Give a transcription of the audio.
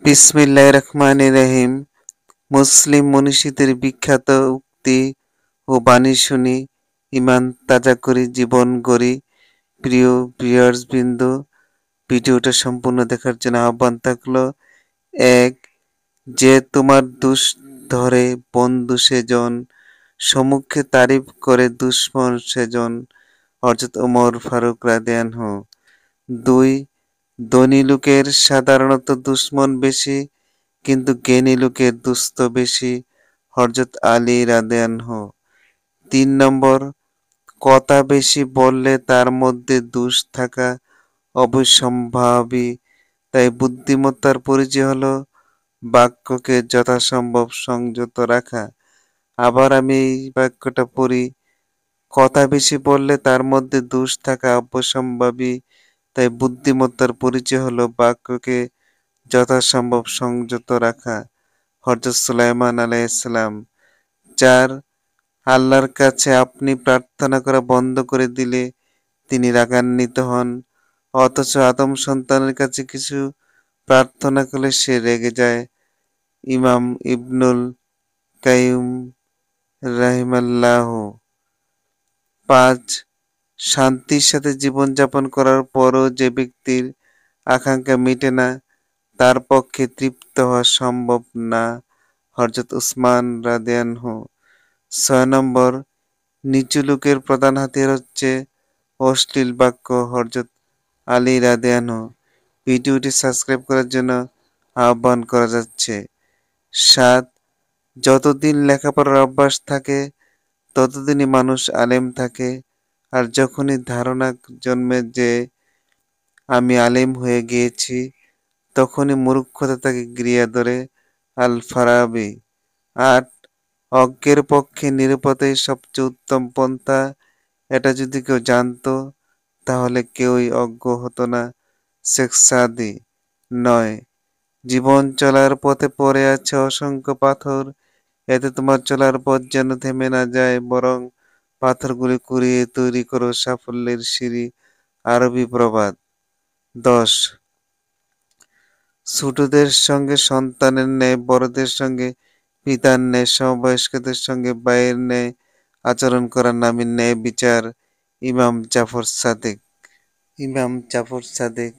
বিসমিল্লাহির রহমানির রহিম। মুসলিম মনীষীদের বিখ্যাত উক্তি ও বাণী শুনি, ঈমান তাজা করি, জীবন গড়ি। প্রিয় ভিউয়ার্সবৃন্দ, ভিডিওটা সম্পূর্ণ দেখার জন্য আহ্বান থাকলো। ১. যে তোমার দুষ ধরে বন্ধু সেজন, সম্মুখে তারিফ করে দুশমন সেজন। হযরত ওমর ফারুক রাদিয়াল্লাহু। ২. ধনী লোকের সাধারণত দুশমন বেশি, কিন্তু জ্ঞানী লোকের দুস্থ বেশি। হযরত আলী রাদিয়াল্লাহু। ৩ নম্বর, কথা বেশি বললে তার মধ্যে দোষ থাকা অবশ্যম্ভাবী, তাই বুদ্ধিমত্তার পরিচয় হলো বাক্যকে যথাসম্ভব সংযত রাখা। আবার আমি এই বাক্যটা পড়ি, কথা বেশি বললে তার মধ্যে দোষ থাকা অবশ্যম্ভাবী, তাই বুদ্ধিমত্তার পরিচয় হলো বাক্যকে যথাসম্ভব সংযত রাখা। হযরত সুলাইমান আলাইহিসসালাম। ৪. আল্লাহর কাছে আপনি প্রার্থনা করা বন্ধ করে দিলে তিনি রাগান্বিত হন, অথচ আদম সন্তানের কাছে কিছু প্রার্থনা করলে সে রেগে যায়। ইমাম ইবনুল কাইয়ুম রাহিমাল্লাহু। ৫. শান্তির সাথে জীবনযাপন করার পরও যে ব্যক্তির আকাঙ্ক্ষা মিটে না, তার পক্ষে তৃপ্ত হওয়া সম্ভব না। হযরত উসমান রাদিয়াল্লাহু। ৬ নম্বর, নিচু লোকের প্রধান হাতিয়ার হচ্ছে অশ্লীল বাক্য। হযরত আলী রাদিয়াল্লাহু। ভিডিওটি সাবস্ক্রাইব করার জন্য আহ্বান করা যাচ্ছে। ৭. যতদিন লেখাপড়ার অভ্যাস থাকে ততদিনই মানুষ আলেম থাকে, আর যখনই ধারণা জন্মে যে আমি আলেম হয়ে গিয়েছি, তখনই মূর্খতা তাকে গিরিয়া ধরে। আল ফারাবি। ৮. অজ্ঞের পক্ষে নিরাপত্তাই সবচেয়ে উত্তম পন্থা, এটা যদি কেউ জানতো তাহলে কেউই অজ্ঞ হতো না। শেখ সাদী। ৯. জীবন চলার পথে পড়ে আছে অসংখ্য পাথর, এতে তোমার চলার পথ যেন থেমে না যায়, বরং পাথরগুলি কুড়িয়ে তৈরি করো সাফল্যের সিঁড়ি। আরবি প্রবাদ। ১০. ছোটদের সঙ্গে সন্তানের ন্যায়, বড়দের সঙ্গে পিতার ন্যায়, সমবয়স্কদের সঙ্গে ভাইয়ের ন্যায় আচরণ করার নামই ন্যায় বিচার। ইমাম জাফর সাদেক।